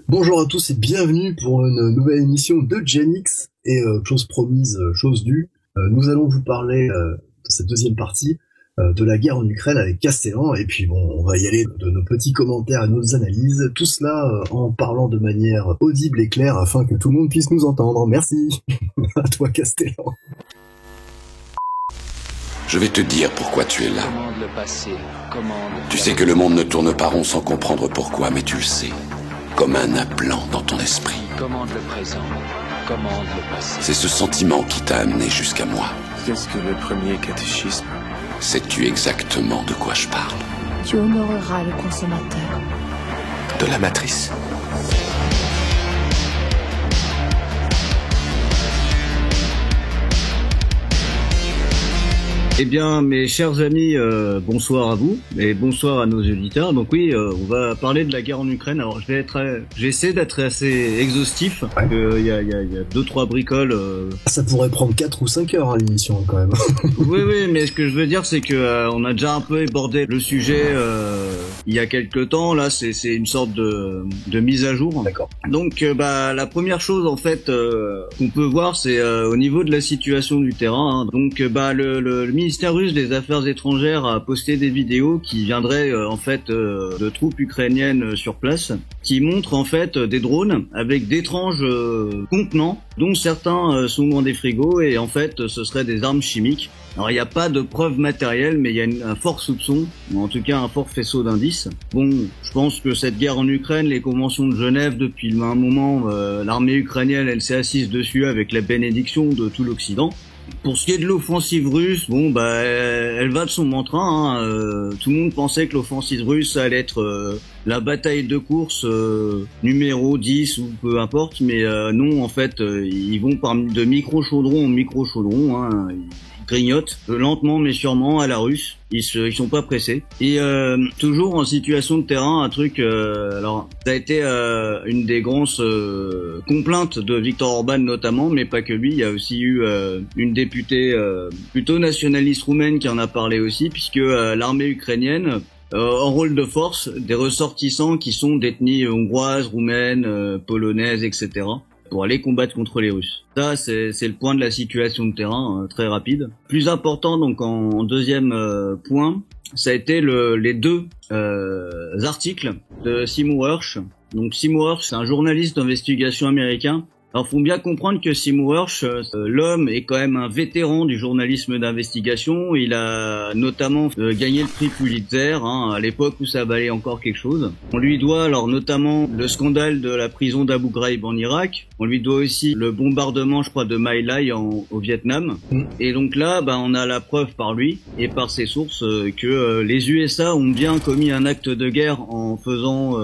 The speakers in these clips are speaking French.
Bonjour à tous et bienvenue pour une nouvelle émission de Genix et chose promise, chose due. Nous allons vous parler de cette deuxième partie de la guerre en Ukraine avec Castellan et puis bon, on va y aller de nos petits commentaires et nos analyses, tout cela en parlant de manière audible et claire afin que tout le monde puisse nous entendre. Merci à toi Castellan. Je vais te dire pourquoi tu es là. Tu sais que le monde ne tourne pas rond sans comprendre pourquoi, mais tu le sais. Comme un appelant dans ton esprit. Commande le présent, commande le passé. C'est ce sentiment qui t'a amené jusqu'à moi. Qu'est-ce que le premier catéchisme? Sais-tu exactement de quoi je parle? Tu honoreras le consommateur. De la matrice. Eh bien, mes chers amis, bonsoir à vous et bonsoir à nos auditeurs. Donc oui, on va parler de la guerre en Ukraine. Alors, j'essaie d'être assez exhaustif. Ouais. Il y a deux trois bricoles. Ça pourrait prendre 4 ou 5 heures à l'émission quand même. Oui, mais ce que je veux dire, c'est que on a déjà un peu abordé le sujet il y a quelques temps. Là, c'est une sorte de mise à jour. D'accord. Donc, la première chose en fait qu'on peut voir, c'est au niveau de la situation du terrain. Hein. Donc, le ministère russe des Affaires étrangères a posté des vidéos qui viendraient de troupes ukrainiennes sur place, qui montrent en fait des drones avec d'étranges contenants, dont certains sont dans des frigos et en fait ce seraient des armes chimiques. Alors il n'y a pas de preuves matérielles, mais il y a un fort soupçon, ou en tout cas un fort faisceau d'indices. Bon, je pense que cette guerre en Ukraine, les conventions de Genève depuis un moment, l'armée ukrainienne elle s'est assise dessus avec la bénédiction de tout l'Occident. Pour ce qui est de l'offensive russe, elle va de son entrain. Tout le monde pensait que l'offensive russe allait être la bataille de course numéro 10 ou peu importe, mais non, en fait, ils vont de micro-chaudron en micro-chaudron. Hein, ils grignotent lentement mais sûrement à la russe. Ils sont pas pressés. Et toujours en situation de terrain, un truc. Alors, ça a été une des grosses complaintes de Viktor Orban notamment, mais pas que lui. Il y a aussi eu une députée plutôt nationaliste roumaine qui en a parlé aussi, puisque l'armée ukrainienne en rôle de force des ressortissants qui sont d'ethnie hongroise, roumaine, polonaise, etc. pour aller combattre contre les Russes. Ça, c'est le point de la situation de terrain, très rapide. Plus important, donc en deuxième point, ça a été les deux articles de Seymour Hersh. Donc Seymour Hersh, c'est un journaliste d'investigation américain. Alors, faut bien comprendre que Seymour Hersh, l'homme est quand même un vétéran du journalisme d'investigation. Il a notamment gagné le prix Pulitzer, à l'époque où ça valait encore quelque chose. On lui doit alors notamment le scandale de la prison d'Abu Ghraib en Irak. On lui doit aussi le bombardement, je crois, de My Lai au Vietnam. Et donc là, on a la preuve par lui et par ses sources que les USA ont bien commis un acte de guerre en faisant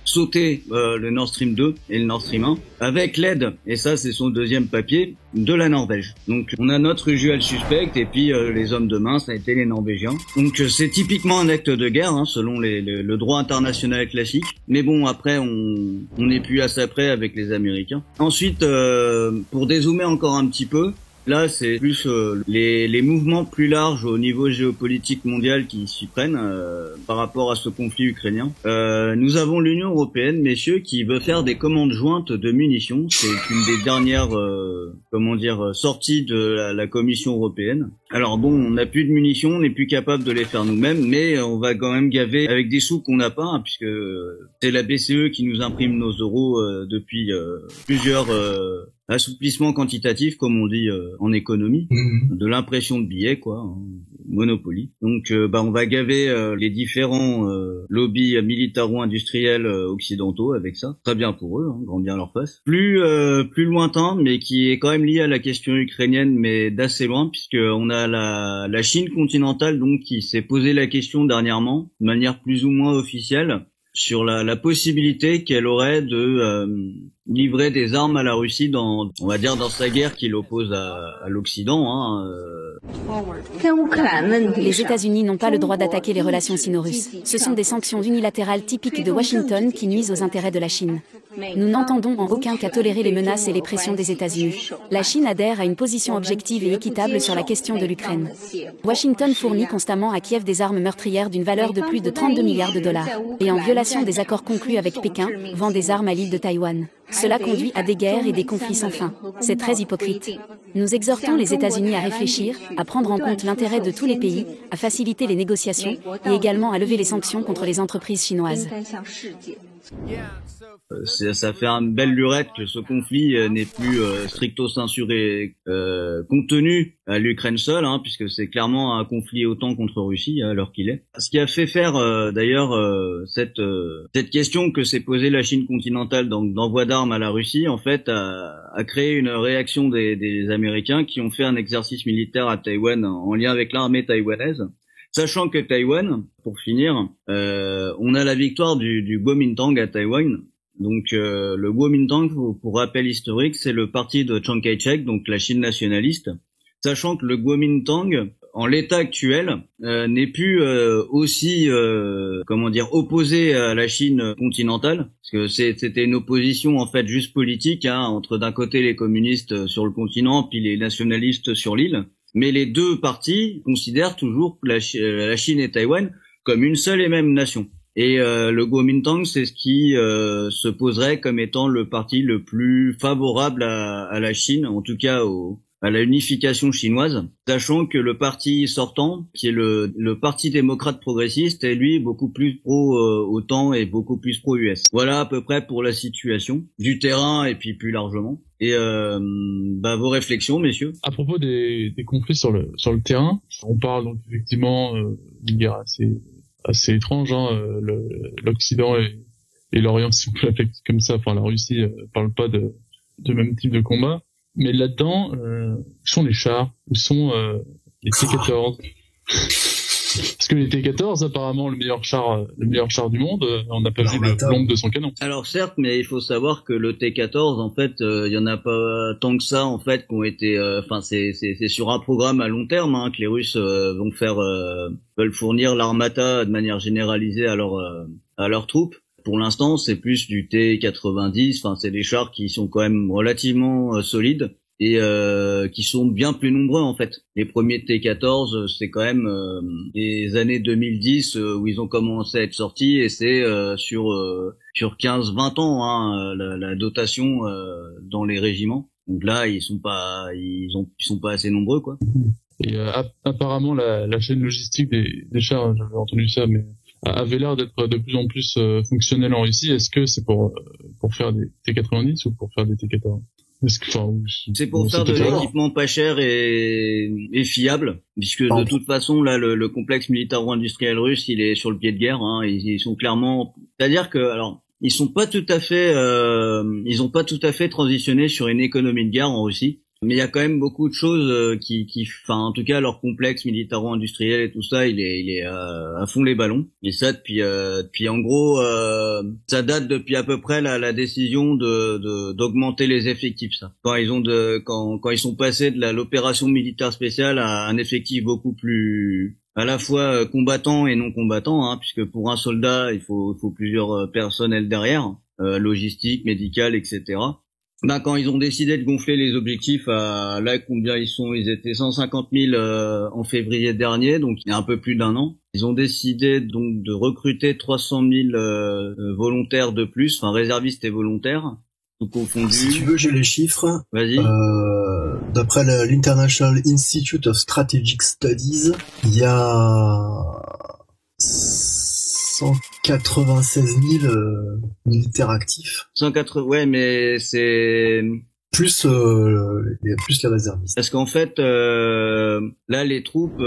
sauter le Nord Stream 2 et le Nord Stream 1 avec l'aide, et ça c'est son deuxième papier, de la Norvège. Donc on a notre usual suspect et puis les hommes de main, ça a été les Norvégiens. Donc c'est typiquement un acte de guerre, selon le droit international classique. Mais bon, après on n'est plus à ça près avec les Américains. Ensuite, pour dézoomer encore un petit peu, là, c'est plus les mouvements plus larges au niveau géopolitique mondial qui s'y prennent par rapport à ce conflit ukrainien. Nous avons l'Union européenne, messieurs, qui veut faire des commandes jointes de munitions. C'est une des dernières, sorties de la Commission européenne. Alors bon, on n'a plus de munitions, on n'est plus capable de les faire nous-mêmes, mais on va quand même gaver avec des sous qu'on n'a pas, puisque c'est la BCE qui nous imprime nos euros depuis plusieurs assouplissement quantitatif, comme on dit en économie, de l'impression de billets, Monopoly. Donc, on va gaver les différents lobbies militaro-industriels occidentaux avec ça. Très bien pour eux, grand bien leur face. Plus lointain, mais qui est quand même lié à la question ukrainienne, mais d'assez loin, puisque on a la Chine continentale, donc, qui s'est posé la question dernièrement, de manière plus ou moins officielle, sur la possibilité qu'elle aurait livrer des armes à la Russie dans sa guerre qui l'oppose à l'Occident. Les États-Unis n'ont pas le droit d'attaquer les relations sino-russes. Ce sont des sanctions unilatérales typiques de Washington qui nuisent aux intérêts de la Chine. Nous n'entendons en aucun cas tolérer les menaces et les pressions des États-Unis. La Chine adhère à une position objective et équitable sur la question de l'Ukraine. Washington fournit constamment à Kiev des armes meurtrières d'une valeur de plus de 32 milliards de dollars. Et en violation des accords conclus avec Pékin, vend des armes à l'île de Taïwan. Cela conduit à des guerres et des conflits sans fin. C'est très hypocrite. Nous exhortons les États-Unis à réfléchir, à prendre en compte l'intérêt de tous les pays, à faciliter les négociations et également à lever les sanctions contre les entreprises chinoises. Ça fait une belle lurette que ce conflit n'est plus stricto sensu contenu à l'Ukraine seule, puisque c'est clairement un conflit OTAN contre Russie à l'heure qu'il est. Ce qui a fait faire d'ailleurs cette question que s'est posée la Chine continentale d'envoi d'armes à la Russie, en fait, a créé une réaction des Américains qui ont fait un exercice militaire à Taïwan en lien avec l'armée taïwanaise. Sachant que Taïwan, pour finir, on a la victoire du Kuomintang à Taïwan. Donc le Kuomintang, pour rappel historique, c'est le parti de Chiang Kai-shek, donc la Chine nationaliste. Sachant que le Kuomintang, en l'état actuel, n'est plus aussi opposé à la Chine continentale, parce que c'était une opposition en fait juste politique, entre d'un côté les communistes sur le continent puis les nationalistes sur l'île. Mais les deux partis considèrent toujours la Chine et Taïwan comme une seule et même nation. Et le Kuomintang, c'est ce qui se poserait comme étant le parti le plus favorable à la Chine, en tout cas à la unification chinoise, sachant que le parti sortant, qui est le parti démocrate progressiste, est lui beaucoup plus pro-OTAN et beaucoup plus pro-US. Voilà à peu près pour la situation du terrain et puis plus largement. Et vos réflexions, messieurs. À propos des conflits sur le terrain, on parle donc effectivement d'une guerre assez étrange. L'Occident et l'Orient, si on peut l'appeler comme ça, enfin la Russie parle pas de même type de combat. Mais là-dedans, où sont les chars? Où sont les T-14? Parce que les T-14, apparemment, le meilleur char du monde, on n'a pas vu l'ombre de son canon. Alors certes, mais il faut savoir que le T-14, en fait, il y en a pas tant que ça, en fait, qui ont été, c'est sur un programme à long terme, que les Russes veulent fournir l'armata de manière généralisée à leurs troupes. Pour l'instant, c'est plus du T-90, c'est des chars qui sont quand même relativement solides et qui sont bien plus nombreux en fait. Les premiers T-14, c'est quand même des années 2010 où ils ont commencé à être sortis et c'est sur 15-20 ans la dotation dans les régiments. Donc là, ils sont pas assez nombreux quoi. Et apparemment la chaîne logistique des chars, j'avais entendu ça, mais avait l'air d'être de plus en plus fonctionnelle en Russie. Est-ce que c'est pour faire des T-90 ou pour faire des T-14? C'est pour faire de l'équipement pas cher et fiable, puisque de toute façon là le complexe militaro-industriel russe il est sur le pied de guerre. Ils sont clairement, c'est-à-dire que ils ont pas tout à fait transitionné sur une économie de guerre en Russie. Mais il y a quand même beaucoup de choses en tout cas leur complexe militaro-industriel et tout ça, il est à fond les ballons. Et ça depuis en gros, ça date depuis à peu près la décision d'augmenter les effectifs. Ça, quand ils sont passés de l'opération militaire spéciale à un effectif beaucoup plus à la fois combattant et non combattant, puisque pour un soldat il faut plusieurs personnels derrière, logistique, médical, etc. Quand ils ont décidé de gonfler les objectifs à là combien ils étaient 150 000 en février dernier, donc il y a un peu plus d'un an. Ils ont décidé donc de recruter 300 000 volontaires de plus, réservistes et volontaires, tout confondus. Si tu veux, j'ai les chiffres. Vas-y. D'après l'International Institute of Strategic Studies, il y a 196 000 militaires actifs. 180, ouais, mais c'est plus les réservistes. Parce qu'en fait, là, les troupes,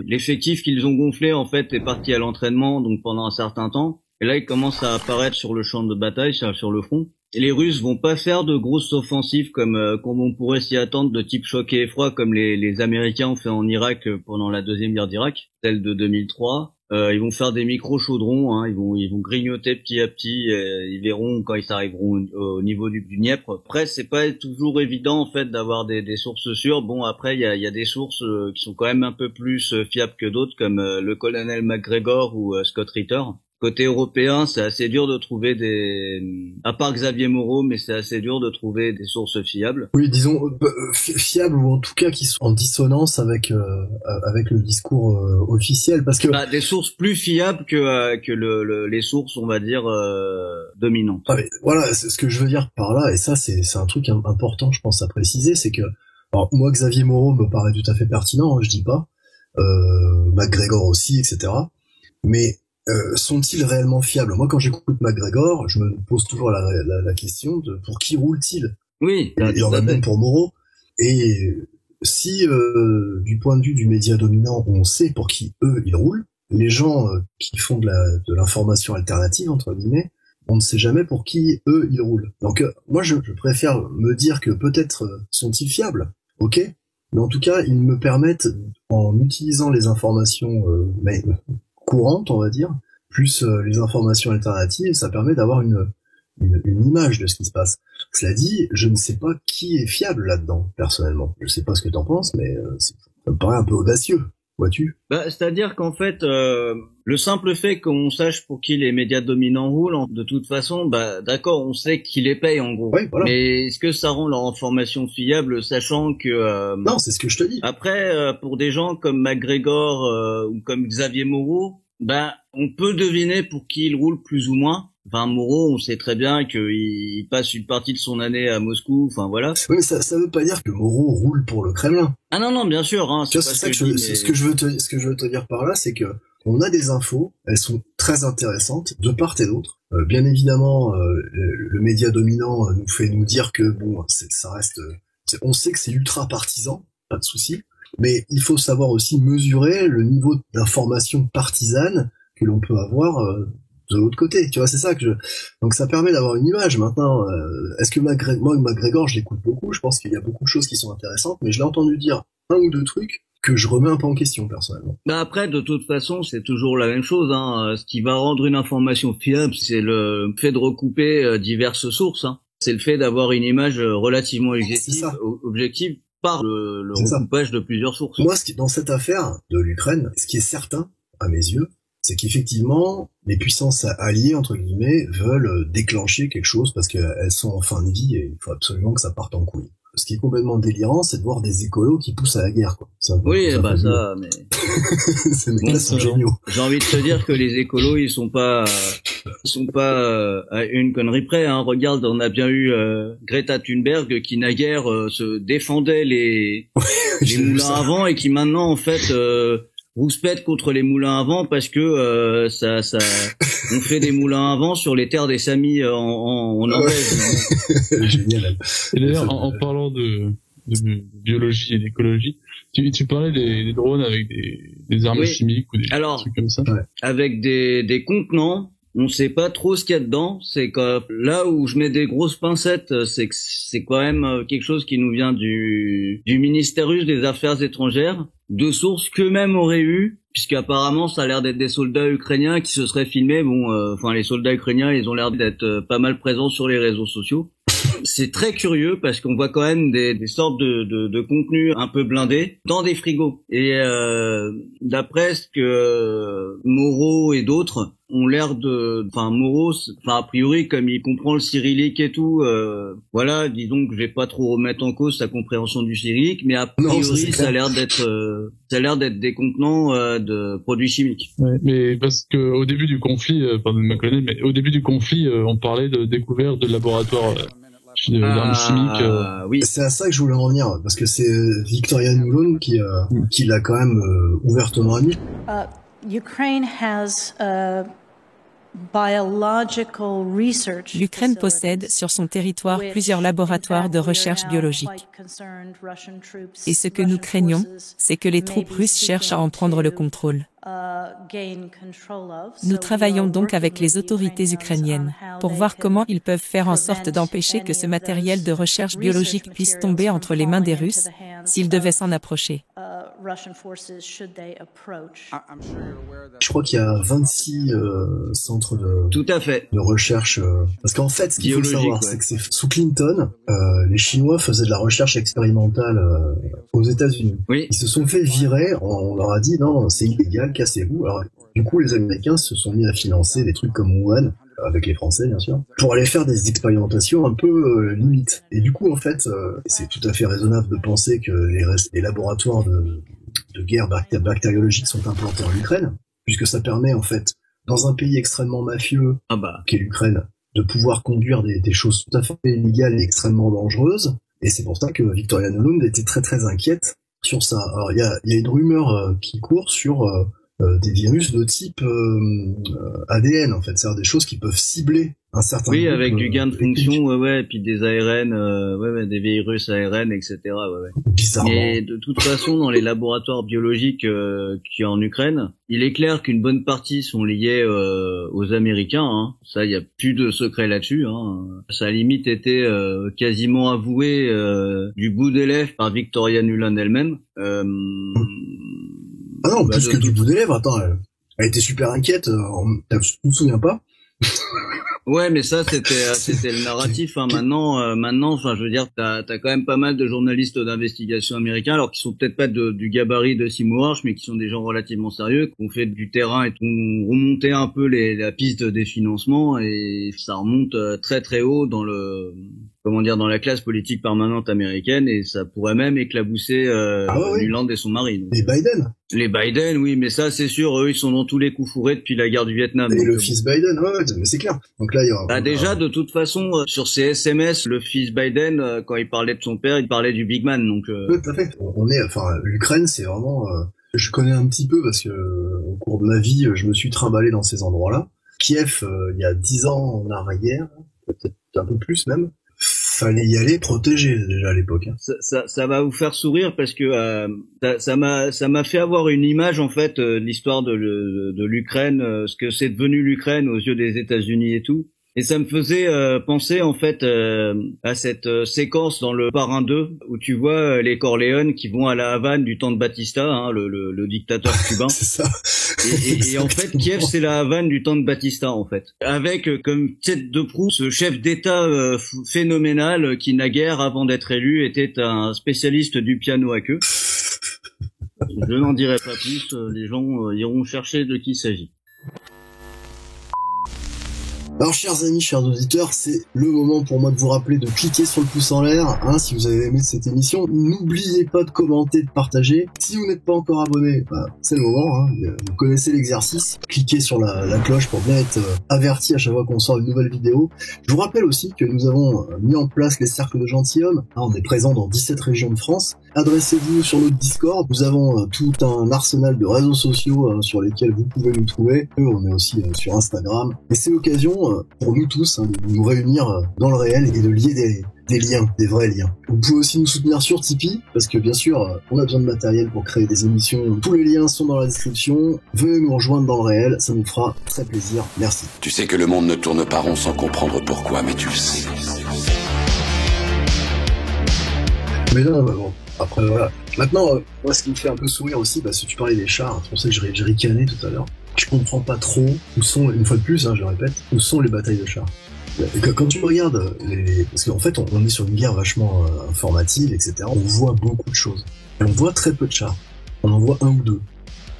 l'effectif qu'ils ont gonflé, en fait, est parti à l'entraînement, donc pendant un certain temps. Et là, ils commencent à apparaître sur le champ de bataille, sur le front. Et les Russes vont pas faire de grosses offensives comme on pourrait s'y attendre, de type choc et effroi, comme les Américains ont fait en Irak pendant la deuxième guerre d'Irak, celle de 2003. Ils vont faire des micro-chaudrons, hein, ils vont grignoter petit à petit, ils verront quand ils arriveront au niveau du Dniepr. Après, c'est pas toujours évident, en fait, d'avoir des sources sûres. Bon, après, il y a des sources qui sont quand même un peu plus fiables que d'autres, comme le colonel McGregor ou Scott Ritter. Côté européen, c'est assez dur de trouver à part Xavier Moreau, mais c'est assez dur de trouver des sources fiables. Oui, disons fiables, ou en tout cas qui sont en dissonance avec le discours officiel, parce que des sources plus fiables que les sources, on va dire, dominantes. Ah, mais voilà, c'est ce que je veux dire par là, et ça c'est un truc important, je pense, à préciser, c'est que alors, moi Xavier Moreau me paraît tout à fait pertinent, hein, je dis pas, McGregor aussi, etc. Mais sont-ils réellement fiables? Moi, quand j'écoute McGregor, je me pose toujours la question de pour qui roule-t-il? Oui. Et en même pour Moreau. Et si, du point de vue du média dominant, on sait pour qui eux ils roulent, les gens qui font de l'information alternative entre guillemets, on ne sait jamais pour qui eux ils roulent. Donc moi, je préfère me dire que peut-être sont-ils fiables, ok, mais en tout cas, ils me permettent, en utilisant les informations courantes, on va dire, plus les informations alternatives, ça permet d'avoir une image de ce qui se passe. Cela dit, je ne sais pas qui est fiable là-dedans, personnellement. Je sais pas ce que t'en penses, mais ça me paraît un peu audacieux, vois-tu? C'est-à-dire qu'en fait, le simple fait qu'on sache pour qui les médias dominants roulent, de toute façon, d'accord, on sait qui les paye en gros. Oui, voilà. Mais est-ce que ça rend leur information fiable, sachant que... Non, c'est ce que je te dis. Après, pour des gens comme McGregor ou comme Xavier Moreau, on peut deviner pour qui il roule plus ou moins. Enfin, Moreau, on sait très bien qu'il passe une partie de son année à Moscou, enfin voilà. Oui, mais ça veut pas dire que Moreau roule pour le Kremlin. Ah non, bien sûr, hein. C'est ça ce que je veux te dire par là, c'est que on a des infos, elles sont très intéressantes de part et d'autre. Bien évidemment, le média dominant nous fait nous dire que bon, ça reste, on sait que c'est ultra partisan, pas de souci, mais il faut savoir aussi mesurer le niveau d'information partisane que l'on peut avoir de l'autre côté, tu vois, c'est ça donc ça permet d'avoir une image. Maintenant, est-ce que McGregor, je l'écoute beaucoup, je pense qu'il y a beaucoup de choses qui sont intéressantes, mais je l'ai entendu dire un ou deux trucs que je remets un peu en question, personnellement. Après, de toute façon, c'est toujours la même chose, hein. Ce qui va rendre une information fiable, c'est le fait de recouper diverses sources, hein. C'est le fait d'avoir une image relativement objective par le recoupage de plusieurs sources. Moi, dans cette affaire de l'Ukraine, ce qui est certain, à mes yeux, c'est qu'effectivement, les puissances alliées, entre guillemets, veulent déclencher quelque chose parce qu'elles sont en fin de vie et il faut absolument que ça parte en couille. Ce qui est complètement délirant, c'est de voir des écolos qui poussent à la guerre, quoi. Oui, ça, mais... Ces mecs-là sont géniaux. J'ai envie de te dire que les écolos, ils sont pas à une connerie près, hein. Regarde, on a bien eu Greta Thunberg qui naguère se défendait les moulins à vent et qui maintenant, en fait... rouspète contre les moulins à vent parce que on fait des moulins à vent sur les terres des Samis en Norvège. Génial. Et d'ailleurs, en parlant de biologie et d'écologie, tu parlais des drones avec des armes chimiques ou des trucs comme ça. Avec des contenants, on sait pas trop ce qu'il y a dedans. C'est que là où je mets des grosses pincettes, c'est que c'est quand même quelque chose qui nous vient du ministère russe des Affaires étrangères, de sources qu'eux-mêmes auraient eu, puisqu'apparemment ça a l'air d'être des soldats ukrainiens qui se seraient filmés. Les soldats ukrainiens, ils ont l'air d'être pas mal présents sur les réseaux sociaux. C'est très curieux parce qu'on voit quand même des sortes de contenus un peu blindés dans des frigos. Et d'après ce que Moreau et d'autres ont l'air Moreau, a priori, comme il comprend le cyrillique et tout, disons que je vais pas trop remettre en cause sa compréhension du cyrillique, mais a priori, ça a l'air d'être des contenants de produits chimiques. Ouais, mais parce que au début du conflit, pardon de m'accorder, mais au début du conflit, on parlait de découverte de laboratoires d'armes chimiques. Oui. C'est à ça que je voulais en venir, parce que c'est Victoria Nuland qui l'a quand même ouvertement admis. Ukraine has L'Ukraine possède sur son territoire plusieurs laboratoires de recherche biologique. Et ce que nous craignons, c'est que les troupes russes cherchent à en prendre le contrôle. Nous travaillons donc avec les autorités ukrainiennes pour voir comment ils peuvent faire en sorte d'empêcher que ce matériel de recherche biologique puisse tomber entre les mains des Russes s'ils devaient s'en approcher. Je crois qu'il y a 26 centres de recherche. Parce qu'en fait, ce qu'il faut savoir, c'est que sous Clinton, les Chinois faisaient de la recherche expérimentale aux États-Unis. Oui. Ils se sont fait virer. On leur a dit non, c'est illégal, cassez-vous. Alors, du coup, les Américains se sont mis à financer des trucs comme Wuhan, avec les Français bien sûr, pour aller faire des expérimentations un peu limites. Et du coup, en fait, c'est tout à fait raisonnable de penser que les laboratoires de guerre bactériologique sont implantés en Ukraine, puisque ça permet en fait, dans un pays extrêmement mafieux, qu'est l'Ukraine, de pouvoir conduire des choses tout à fait illégales et extrêmement dangereuses. Et c'est pour ça que Victoria Nuland était très très inquiète sur ça. Alors il y a une rumeur qui court sur des virus de type ADN en fait, c'est-à-dire des choses qui peuvent cibler un certain oui, groupe, avec du gain de fonction, et puis des ARN, des virus ARN, etc. Bizarrement. Et de toute façon, dans les laboratoires biologiques qu'il y a en Ukraine, il est clair qu'une bonne partie sont liés aux Américains. Hein. Ça, il y a plus de secret là-dessus. Hein. Ça a limite été quasiment avoué du bout des lèvres par Victoria Nuland elle-même. Ah non, plus que du bout des lèvres. Attends, elle était super inquiète. Tu te souviens pas? Ouais, mais ça c'était le narratif. Hein. Maintenant, enfin, je veux dire, t'as quand même pas mal de journalistes d'investigation américains, alors qui sont peut-être pas du gabarit de Seymour Hersh, mais qui sont des gens relativement sérieux, qui ont fait du terrain et qui ont remonté un peu la piste des financements, et ça remonte très très haut dans dans la classe politique permanente américaine, et ça pourrait même éclabousser Nuland et son mari. Donc. Les Biden, oui, mais ça c'est sûr, eux ils sont dans tous les coups fourrés depuis la guerre du Vietnam. Et le fils Biden, mais c'est clair. Donc là, il y aura... déjà, de toute façon, sur ses SMS, le fils Biden, quand il parlait de son père, il parlait du Big Man, donc... Oui, tout à fait. L'Ukraine, c'est vraiment... je connais un petit peu parce que au cours de ma vie, je me suis trimballé dans ces endroits-là. Kiev, il y a 10 ans en arrière, peut-être un peu plus même, fallait y aller protégé déjà à l'époque. Hein. Ça va vous faire sourire parce que ça m'a fait avoir une image en fait de l'histoire de l'Ukraine, ce que c'est devenu l'Ukraine aux yeux des États-Unis et tout. Et ça me faisait penser en fait à cette séquence dans le Parrain 2 où tu vois les Corleone qui vont à la Havane du temps de Batista, hein, le dictateur cubain. C'est ça. Et en fait, Kiev c'est la Havane du temps de Batista en fait, avec comme tête de proue ce chef d'État phénoménal qui naguère avant d'être élu était un spécialiste du piano à queue. Je n'en dirai pas plus. Les gens iront chercher de qui il s'agit. Alors chers amis, chers auditeurs, c'est le moment pour moi de vous rappeler de cliquer sur le pouce en l'air, hein, si vous avez aimé cette émission. N'oubliez pas de commenter, de partager. Si vous n'êtes pas encore abonné, c'est le moment, hein, vous connaissez l'exercice. Cliquez sur la cloche pour bien être averti à chaque fois qu'on sort une nouvelle vidéo. Je vous rappelle aussi que nous avons mis en place les cercles de gentilshommes. Hein, on est présent dans 17 régions de France. Adressez-vous sur notre Discord. Nous avons tout un arsenal de réseaux sociaux sur lesquels vous pouvez nous trouver. On est aussi sur Instagram. Et c'est l'occasion pour nous tous de nous réunir dans le réel et de lier des liens, des vrais liens. Vous pouvez aussi nous soutenir sur Tipeee, parce que bien sûr, on a besoin de matériel pour créer des émissions. Tous les liens sont dans la description. Venez nous rejoindre dans le réel, ça nous fera très plaisir. Merci. Tu sais que le monde ne tourne pas rond sans comprendre pourquoi, mais tu le sais. Mais là, bon, après voilà. Maintenant, moi ce qui me fait un peu sourire aussi, si tu parlais des chars, c'est pour ça que j'ai ricané tout à l'heure. Je comprends pas trop où sont, une fois de plus, je le répète, où sont les batailles de chars. Et quand tu regardes parce qu'en fait on est sur une guerre vachement informative, etc. On voit beaucoup de choses. Et on voit très peu de chars. On en voit un ou deux.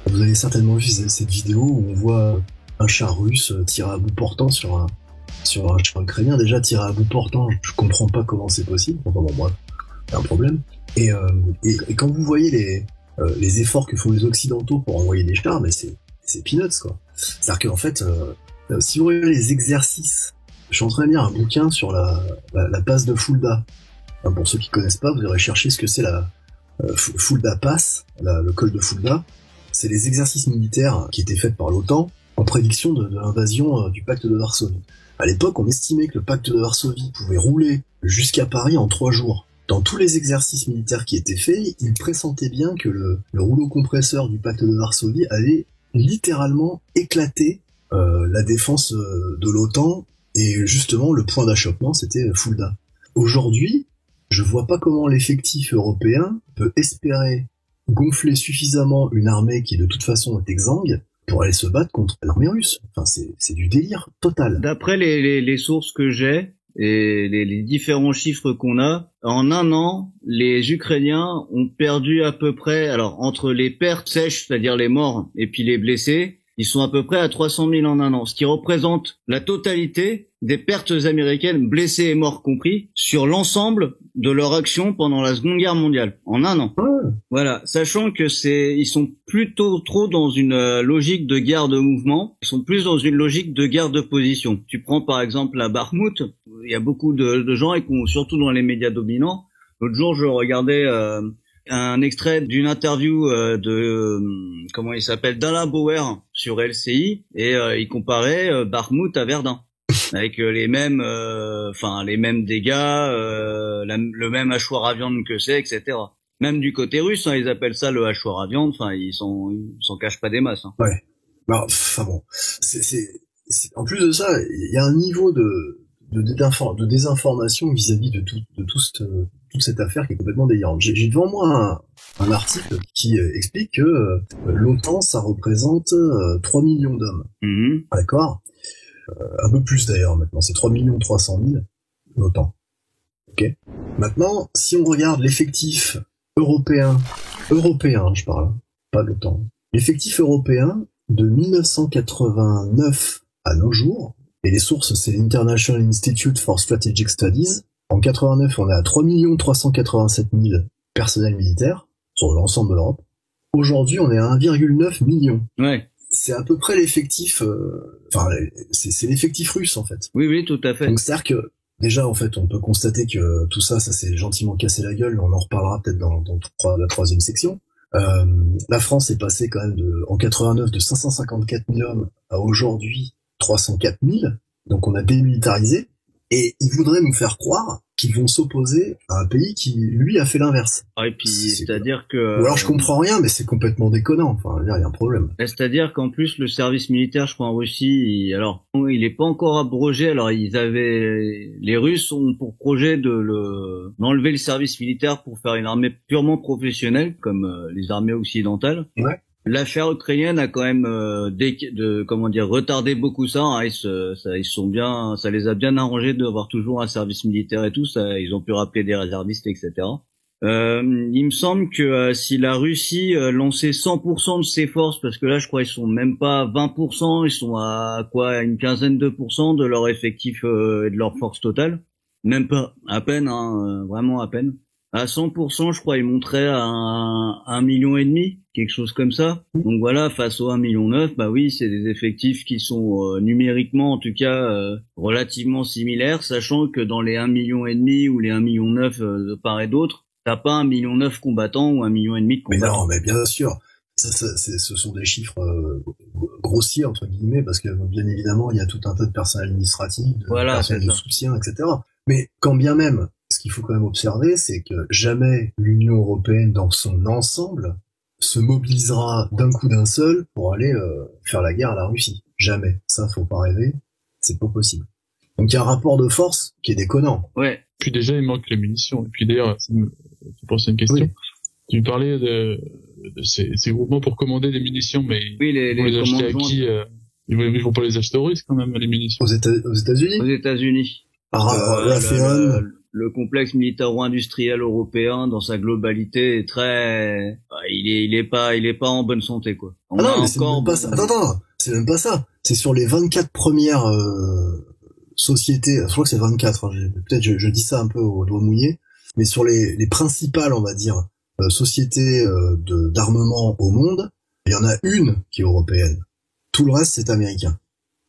Vous avez certainement vu cette vidéo où on voit un char russe tirer à bout portant sur un char ukrainien. Déjà tirer à bout portant, je comprends pas comment c'est possible. Enfin bon, bref, il y a un problème. Et quand vous voyez les efforts que font les Occidentaux pour envoyer des chars, mais c'est peanuts, quoi. C'est-à-dire qu'en fait, si vous regardez les exercices, je suis en train de lire un bouquin sur la passe de Fulda. Enfin, pour ceux qui connaissent pas, vous irez chercher ce que c'est la Fulda Pass, le col de Fulda. C'est les exercices militaires qui étaient faits par l'OTAN en prédiction de l'invasion du pacte de Varsovie. À l'époque, on estimait que le pacte de Varsovie pouvait rouler jusqu'à Paris en 3 jours. Dans tous les exercices militaires qui étaient faits, ils pressentaient bien que le rouleau compresseur du pacte de Varsovie allait littéralement éclater la défense de l'OTAN, et justement le point d'achoppement c'était Fulda. Aujourd'hui, je vois pas comment l'effectif européen peut espérer gonfler suffisamment une armée qui de toute façon est exsangue pour aller se battre contre l'armée russe. Enfin, c'est du délire total. D'après les sources que j'ai et les différents chiffres qu'on a, en un an, les Ukrainiens ont perdu à peu près, alors entre les pertes sèches, c'est-à-dire les morts, et puis les blessés, ils sont à peu près à 300 000 en un an, ce qui représente la totalité des pertes américaines, blessés et morts compris, sur l'ensemble de leur action pendant la Seconde Guerre mondiale, en un an. Voilà, sachant que ils sont plutôt trop dans une logique de guerre de mouvement, ils sont plus dans une logique de guerre de position. Tu prends par exemple la Bakhmout, il y a beaucoup de gens, et surtout dans les médias dominants. L'autre jour, je regardais un extrait d'une interview comment il s'appelle, d'Alain Bauer sur LCI, et il comparait Bakhmout à Verdun avec les mêmes dégâts, le même hachoir à viande que c'est, etc. Même du côté russe, hein, ils appellent ça le hachoir à viande. Enfin, ils s'en cachent pas des masses. Hein. Ouais. Bah, enfin bon, en plus de ça, il y a un niveau de désinformation vis-à-vis de toute cette affaire qui est complètement délirante. J'ai devant moi un article qui explique que l'OTAN, ça représente 3 millions d'hommes. Mmh. D'accord. Un peu plus d'ailleurs maintenant, c'est 3 300 000 l'OTAN. Ok. Maintenant, si on regarde l'effectif européen, je parle, pas de l'OTAN. L'effectif européen de 1989 à nos jours, et les sources c'est l'International Institute for Strategic Studies, en 89 on est à 3 387 000 personnels militaires sur l'ensemble de l'Europe. Aujourd'hui on est à 1,9 million. Ouais. C'est à peu près l'effectif, c'est l'effectif russe en fait. Oui, tout à fait. Donc c'est-à-dire que déjà, en fait, on peut constater que tout ça s'est gentiment cassé la gueule. On en reparlera peut-être dans la troisième section. La France est passée quand même en 89 de 554 000 hommes à aujourd'hui 304 000. Donc on a démilitarisé. Et ils voudraient nous faire croire qu'ils vont s'opposer à un pays qui, lui, a fait l'inverse. Ah, et puis, c'est-à-dire que... Ou alors je comprends rien, mais c'est complèment déconnant. Enfin, il y a un problème. C'est-à-dire qu'en plus, le service militaire, je crois, en Russie, il est pas encore abrogé. Alors, les Russes ont pour projet d'enlever le service militaire pour faire une armée purement professionnelle, comme les armées occidentales. Ouais. L'affaire ukrainienne a quand même retardé beaucoup ça. Hein. Ça les a bien arrangés d'avoir toujours un service militaire et tout. Ça, ils ont pu rappeler des réservistes, etc. Il me semble que si la Russie lançait 100% de ses forces, parce que là, je crois ils sont même pas à 20%, ils sont à une quinzaine de pourcents de leur effectif et de leur force totale. Même pas, à peine, hein, vraiment à peine. À 100%, je crois, ils monteraient à 1,5 million, quelque chose comme ça. Donc voilà, face au 1,9 million, bah oui, c'est des effectifs qui sont numériquement, en tout cas, relativement similaires, sachant que dans les 1,5 million ou les 1,9 million de part et d'autre, t'as pas 1,9 million combattants ou 1,5 million de combattants. Mais non, mais bien sûr. Ce sont des chiffres grossiers, entre guillemets, parce que bien évidemment, il y a tout un tas de personnel administratif, de personnel de soutien, etc. Mais quand bien même, ce qu'il faut quand même observer, c'est que jamais l'Union européenne dans son ensemble se mobilisera d'un coup d'un seul pour aller faire la guerre à la Russie. Jamais. Ça, faut pas rêver. C'est pas possible. Donc il y a un rapport de force qui est déconnant. Ouais. Puis déjà, il manque les munitions. Et puis d'ailleurs, ça me fait penser à une question. Oui. Tu parlais de ces groupements pour commander des munitions, mais oui, ils vont les acheter à qui ils vont pas les acheter aux Russes quand même, les munitions. Aux États-Unis. Aux États-Unis. Le complexe militaro-industriel européen dans sa globalité est très, il est pas en bonne santé, quoi. Non, mais c'est même pas ça. Attends, c'est même pas ça. C'est sur les 24 premières sociétés, je crois que c'est 24, hein, peut-être je dis ça un peu au doigt mouillé, mais sur les principales, on va dire, sociétés d'armement au monde, il y en a une qui est européenne. Tout le reste, c'est américain.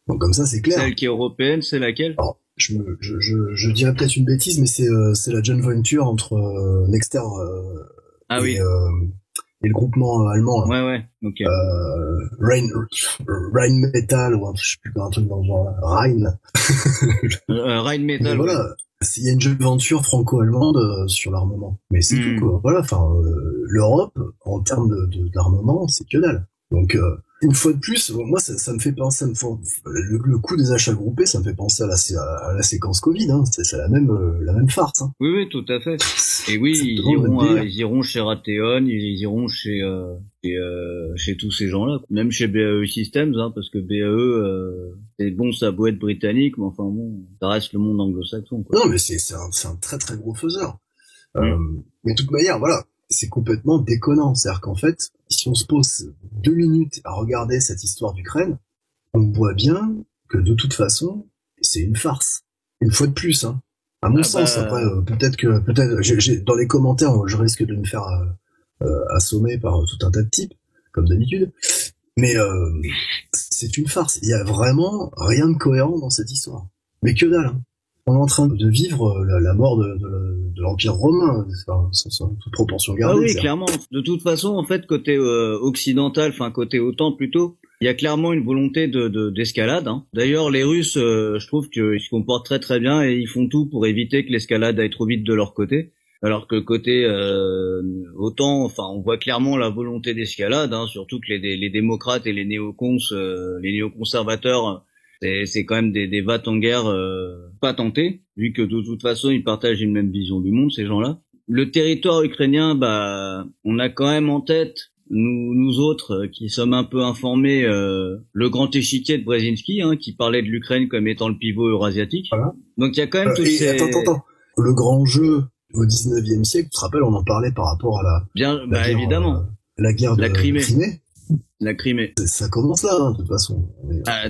Donc comme ça, c'est clair. Celle qui est européenne, c'est laquelle? Alors, je dirais peut-être une bêtise, mais c'est la joint venture entre Nexter et le groupement allemand. Là. Ouais, ok. Rheinmetall, ou je sais plus un truc dans le genre là. Rheinmetall. Voilà. Il y a une jolie aventure franco-allemande sur l'armement. Mais c'est tout, quoi. Voilà, enfin, l'Europe, en termes d'armement, c'est que dalle. Donc, une fois de plus, moi, ça me fait penser, le coup des achats groupés, ça me fait penser à la séquence Covid, hein. C'est la même farce, hein. Oui, tout à fait. Et oui, ils iront chez Raytheon, ils iront chez tous ces gens-là. Même chez BAE Systems, hein, parce que BAE, c'est bon, ça a beau être britannique, mais enfin bon, ça reste le monde anglo-saxon, quoi. Non, mais c'est un très très gros faiseur. Mais de toute manière, voilà. C'est complètement déconnant. C'est-à-dire qu'en fait, si on se pose 2 minutes à regarder cette histoire d'Ukraine, on voit bien que de toute façon, c'est une farce. Une fois de plus, hein. À mon sens, après, peut-être, dans les commentaires, je risque de me faire assommer par tout un tas de types, comme d'habitude. Mais c'est une farce. Il y a vraiment rien de cohérent dans cette histoire. Mais que dalle, hein. On est en train de vivre la mort de l'Empire romain, sans toute proportion gardée. Ah oui, clairement. De toute façon, en fait, côté occidental, enfin côté OTAN plutôt, il y a clairement une volonté d'escalade. Hein. D'ailleurs, les Russes, je trouve qu'ils se comportent très très bien et ils font tout pour éviter que l'escalade aille trop vite de leur côté. Alors que côté OTAN, enfin, on voit clairement la volonté d'escalade, hein, surtout que les démocrates et les néoconservateurs, c'est quand même des vats en guerre pas tentés, vu que de toute façon ils partagent une même vision du monde, ces gens-là. Le territoire ukrainien, on a quand même en tête, nous autres qui sommes un peu informés, le grand échiquier de Brzezinski, hein, qui parlait de l'Ukraine comme étant le pivot eurasiatique. Voilà. Donc il y a quand même tous ces... Attends. Le grand jeu au 19e siècle, tu te rappelles, on en parlait par rapport à la guerre, évidemment. La guerre de Crimée. La Crimée. Ça commence là, hein, de toute façon.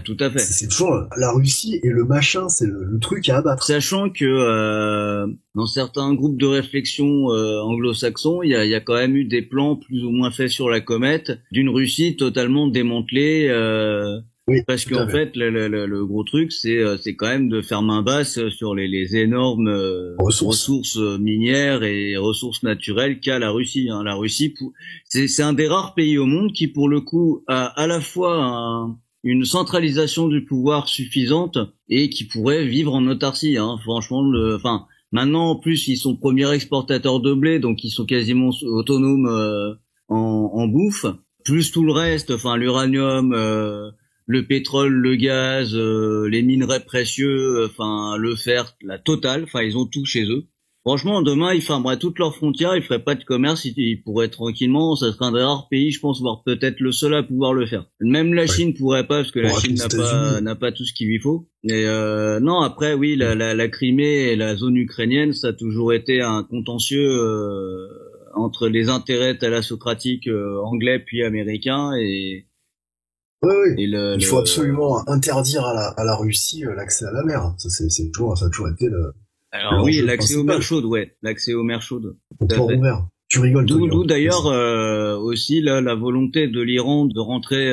Tout à fait. C'est toujours la Russie et le machin, c'est le truc à abattre. Sachant que dans certains groupes de réflexion anglo-saxons, il y a quand même eu des plans plus ou moins faits sur la comète d'une Russie totalement démantelée. Oui, parce qu'en fait, le gros truc, c'est quand même de faire main basse sur les énormes ressources minières et ressources naturelles qu'a la Russie. Hein. La Russie, c'est un des rares pays au monde qui, pour le coup, a à la fois une centralisation du pouvoir suffisante et qui pourrait vivre en autarcie. Hein. Franchement, maintenant, en plus, ils sont premiers exportateurs de blé, donc ils sont quasiment autonomes en bouffe. Plus tout le reste, enfin l'uranium, le pétrole, le gaz, les minerais précieux, le fer, la totale, ils ont tout chez eux. Franchement, demain, ils fermeraient toutes leurs frontières, ils feraient pas de commerce, ils pourraient tranquillement, ça serait un des rares pays, je pense, voire peut-être le seul à pouvoir le faire. Même la Chine pourrait pas, parce que la Chine n'a pas tout ce qu'il lui faut. Et non, après, oui, la Crimée et la zone ukrainienne, ça a toujours été un contentieux entre les intérêts thalassocratiques anglais puis américains et oui. Il faut absolument interdire à la Russie l'accès à la mer. Ça a toujours été le. Alors oui, l'accès aux mers chaudes, l'accès aux mers chaudes. Port ouvert. Tu rigoles. D'où d'ailleurs aussi la volonté de l'Iran de rentrer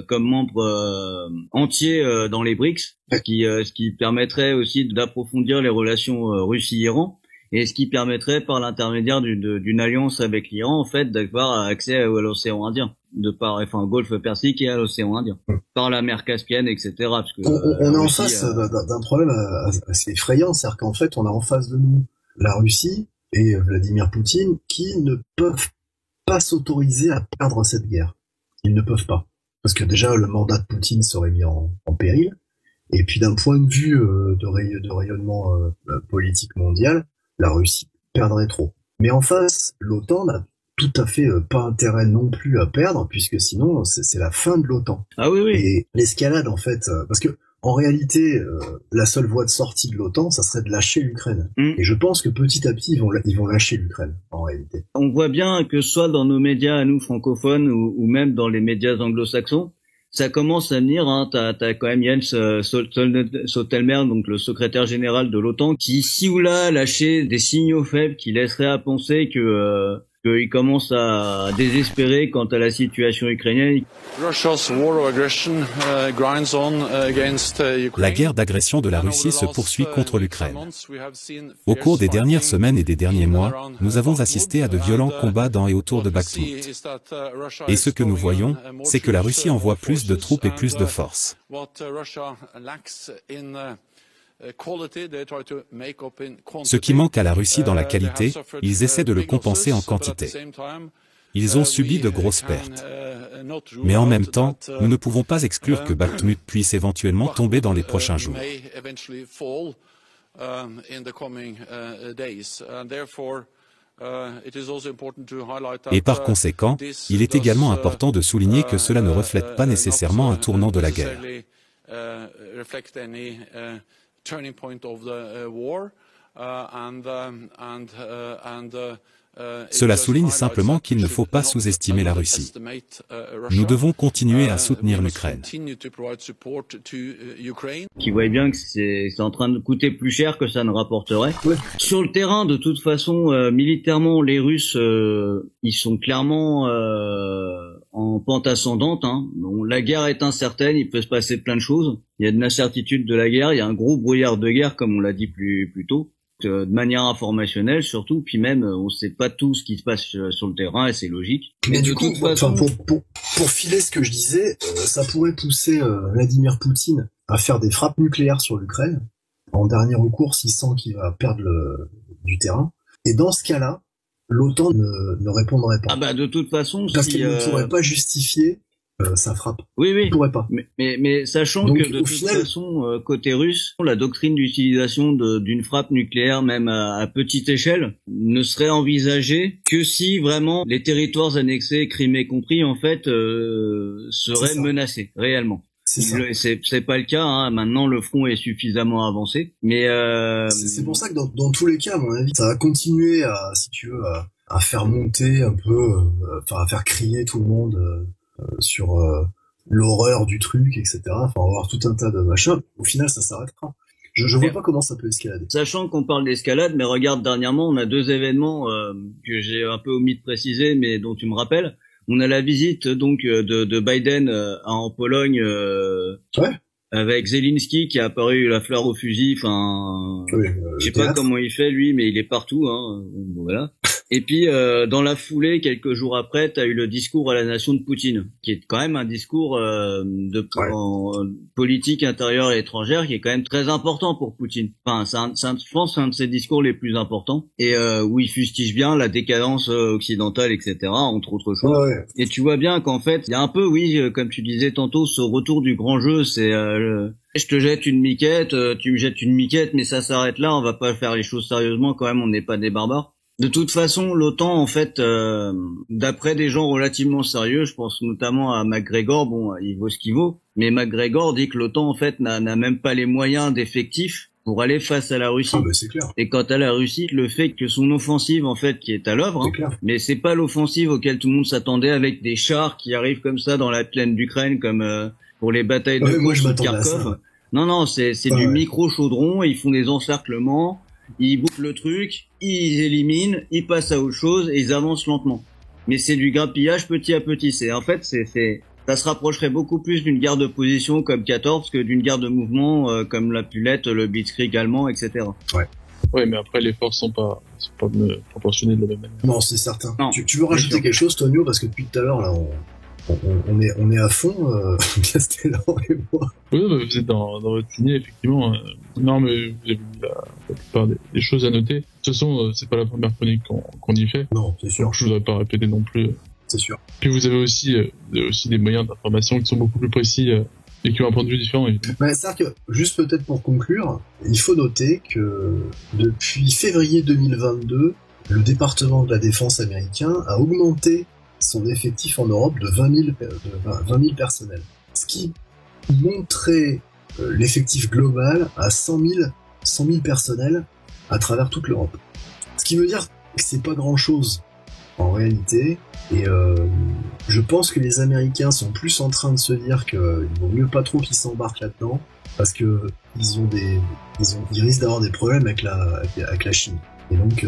comme membre entier dans les BRICS, ce qui permettrait aussi d'approfondir les relations Russie-Iran. Et ce qui permettrait, par l'intermédiaire d'une alliance avec l'Iran, en fait, d'avoir accès à l'océan Indien, au golfe Persique et à l'océan Indien, par la mer Caspienne, etc. Parce que on est en face d'un problème assez effrayant, c'est-à-dire qu'en fait, on a en face de nous la Russie et Vladimir Poutine qui ne peuvent pas s'autoriser à perdre cette guerre. Ils ne peuvent pas, parce que déjà le mandat de Poutine serait mis en péril, et puis d'un point de vue de rayonnement politique mondial, la Russie perdrait trop. Mais en face, l'OTAN n'a tout à fait pas intérêt non plus à perdre, puisque sinon, c'est la fin de l'OTAN. Ah oui. Et l'escalade, en fait, parce que en réalité, la seule voie de sortie de l'OTAN, ça serait de lâcher l'Ukraine. Et je pense que petit à petit, ils vont lâcher l'Ukraine, en réalité. On voit bien que soit dans nos médias à nous francophones, ou même dans les médias anglo-saxons, ça commence à venir, hein. T'as quand même Jens Stoltenberg, donc le secrétaire général de l'OTAN, qui ici ou là a lâché des signaux faibles qui laisseraient à penser que qu'ils commencent à désespérer quant à la situation ukrainienne. La guerre d'agression de la Russie se poursuit contre l'Ukraine. Au cours des dernières semaines et des derniers mois, nous avons assisté à de violents combats dans et autour de Bakhmout. Et ce que nous voyons, c'est que la Russie envoie plus de troupes et plus de forces. Ce qui manque à la Russie dans la qualité, ils essaient de le compenser en quantité. Ils ont subi de grosses pertes. Mais en même temps, nous ne pouvons pas exclure que Bakhmout puisse éventuellement tomber dans les prochains jours. Et par conséquent, il est également important de souligner que cela ne reflète pas nécessairement un tournant de la guerre. Cela souligne simplement qu'il ne faut pas sous-estimer la Russie. Nous devons continuer à soutenir l'Ukraine. Qui voient bien que c'est en train de coûter plus cher que ça ne rapporterait. Ouais. Sur le terrain, de toute façon, militairement, les Russes, ils sont clairement en pente ascendante. Hein. Bon, la guerre est incertaine, il peut se passer plein de choses. Il y a de l'incertitude de la guerre, il y a un gros brouillard de guerre, comme on l'a dit plus tôt. De manière informationnelle surtout, puis même on sait pas tout ce qui se passe sur le terrain et c'est logique. Mais du coup, façon... pour filer ce que je disais, ça pourrait pousser Vladimir Poutine à faire des frappes nucléaires sur l'Ukraine. En dernier recours, s'il sent qu'il va perdre du terrain. Et dans ce cas-là, l'OTAN ne répondrait pas. Ah bah de toute façon, parce qu'il ne pourrait pas justifier sa frappe. Oui. Il pourrait pas. Mais sachant donc, que de toute façon, côté russe, la doctrine d'utilisation d'une frappe nucléaire, même à petite échelle, ne serait envisagée que si vraiment les territoires annexés, Crimée compris, en fait, seraient menacés réellement. C'est pas le cas. Hein. Maintenant, le front est suffisamment avancé. Mais c'est pour ça que dans tous les cas, à mon avis, ça va continuer à faire monter un peu, à faire crier tout le monde. Sur l'horreur du truc, etc. Enfin, on va avoir tout un tas de machins. Au final, ça s'arrêtera. Je vois pas comment ça peut escalader. Sachant qu'on parle d'escalade, mais regarde, dernièrement, on a 2 événements que j'ai un peu omis de préciser, mais dont tu me rappelles. On a la visite donc de Biden en Pologne, avec Zelensky qui a apparu la fleur au fusil. Enfin, je sais pas comment il fait lui, mais il est partout. Hein. Bon, voilà. Et puis, dans la foulée, quelques jours après, t'as eu le discours à la nation de Poutine, qui est quand même un discours en politique intérieure et étrangère, qui est quand même très important pour Poutine. Enfin, je pense, c'est un de ses discours les plus importants, et où il fustige bien la décadence occidentale, etc., entre autres choses. Ouais. Et tu vois bien qu'en fait, il y a un peu, comme tu disais tantôt, ce retour du grand jeu, c'est... je te jette une miquette, tu me jettes une miquette, mais ça s'arrête là, on va pas faire les choses sérieusement quand même, on n'est pas des barbares. De toute façon, l'OTAN, en fait, d'après des gens relativement sérieux, je pense notamment à McGregor, bon, il vaut ce qu'il vaut, mais McGregor dit que l'OTAN, en fait, n'a même pas les moyens d'effectifs pour aller face à la Russie. Ah, bah, c'est clair. Et quant à la Russie, le fait que son offensive, en fait, qui est à l'œuvre, mais c'est pas l'offensive auquel tout le monde s'attendait avec des chars qui arrivent comme ça dans la plaine d'Ukraine, comme pour les batailles de Kharkov. Non, c'est du micro-chaudron, ils font des encerclements, ils bouffent le truc, ils éliminent, ils passent à autre chose et ils avancent lentement. Mais c'est du grappillage petit à petit. Ça se rapprocherait beaucoup plus d'une guerre de position comme 14 que d'une guerre de mouvement comme l'a pu l'être le Blitzkrieg allemand, etc. Ouais, mais après les forces sont pas proportionnées de la même manière. Non, c'est certain. Tu veux rajouter quelque chose, Tonio, parce que depuis tout à l'heure là, on est à fond, Castellan et moi. Oui, vous êtes dans votre lignée, effectivement. Non, mais vous avez la plupart des choses à noter. De toute façon, c'est pas la première chronique qu'on y fait. Non, c'est sûr. Donc, je voudrais pas répéter non plus. C'est sûr. Puis vous avez aussi des moyens d'information qui sont beaucoup plus précis et qui ont un point de vue différent. C'est-à-dire que, juste peut-être pour conclure, il faut noter que depuis février 2022, le département de la défense américain a augmenté son effectif en Europe de 20 000 personnels. Ce qui montrait l'effectif global à 100 000 personnels à travers toute l'Europe. Ce qui veut dire que c'est pas grand-chose en réalité, et je pense que les Américains sont plus en train de se dire qu'il vaut mieux pas trop qu'ils s'embarquent là-dedans, parce que ils risquent d'avoir des problèmes avec la Chine. Et donc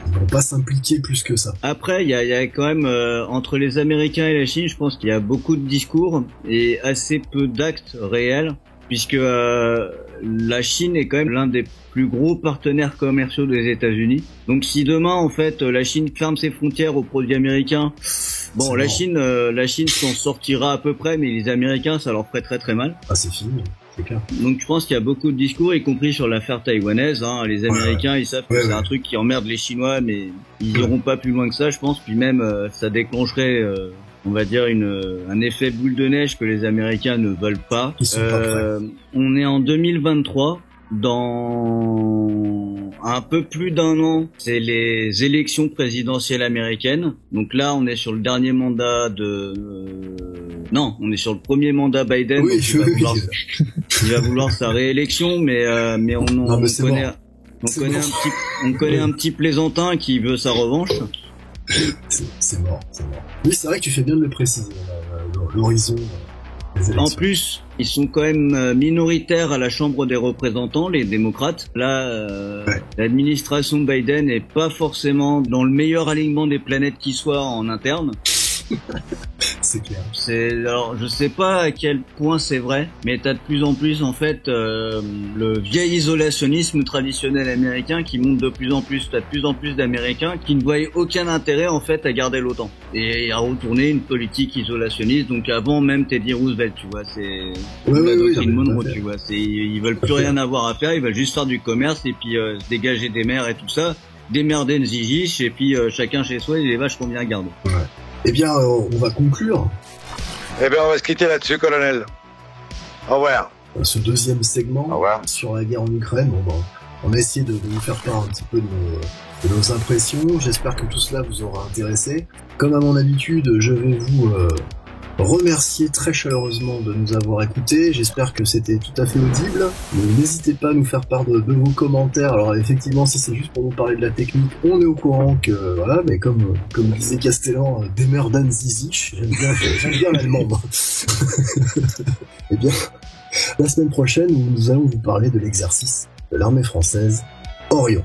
Ils vont pas s'impliquer plus que ça. Après, il y a quand même entre les Américains et la Chine, je pense qu'il y a beaucoup de discours et assez peu d'actes réels, puisque la Chine est quand même l'un des plus gros partenaires commerciaux des États-Unis. Donc si demain en fait la Chine ferme ses frontières aux produits américains, bon la Chine s'en sortira à peu près, mais les Américains ça leur ferait très très mal. Ah c'est fini. C'est clair. Donc je pense qu'il y a beaucoup de discours, y compris sur l'affaire taïwanaise. Hein. Les Américains, ils savent que c'est un truc qui emmerde les Chinois, mais ils iront pas plus loin que ça, je pense. Puis même, ça déclencherait, on va dire, un effet boule de neige que les Américains ne veulent pas. Ils sont pas prêts. On est en 2023. Dans un peu plus d'un an, c'est les élections présidentielles américaines. Donc là, on est sur le dernier mandat non, on est sur le premier mandat Biden. Oui, il va vouloir sa réélection, mais on connaît un petit plaisantin qui veut sa revanche. C'est mort. Oui, c'est vrai que tu fais bien de le préciser, l'horizon. En plus, ils sont quand même minoritaires à la Chambre des représentants, les démocrates. Là, l'administration Biden n'est pas forcément dans le meilleur alignement des planètes qui soit en interne. C'est clair. Alors, je sais pas à quel point c'est vrai, mais t'as de plus en plus, en fait, le vieil isolationnisme traditionnel américain qui monte de plus en plus. T'as de plus en plus d'Américains qui ne voient aucun intérêt, en fait, à garder l'OTAN. Et à retourner une politique isolationniste. Donc avant même Teddy Roosevelt, tu vois, c'est la doctrine Monroe, tu vois. Ils veulent plus rien avoir à faire, ils veulent juste faire du commerce et puis se dégager des mers et tout ça. Démerder une ziziche et puis chacun chez soi et les vaches qu'on vient garder. Ouais. Eh bien, on va conclure. Eh bien, on va se quitter là-dessus, colonel. Au revoir. Ce deuxième segment sur la guerre en Ukraine, on a essayé de vous faire part un petit peu de nos impressions. J'espère que tout cela vous aura intéressé. Comme à mon habitude, je vais vous remercier très chaleureusement de nous avoir écoutés. J'espère que c'était tout à fait audible. N'hésitez pas à nous faire part de vos commentaires. Alors effectivement, si c'est juste pour nous parler de la technique, on est au courant que voilà, mais comme disait Castellan, Demerdan Zizic, j'aime bien l'allemand. Eh bien, la semaine prochaine, nous allons vous parler de l'exercice de l'armée française Orion.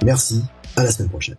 Merci, à la semaine prochaine.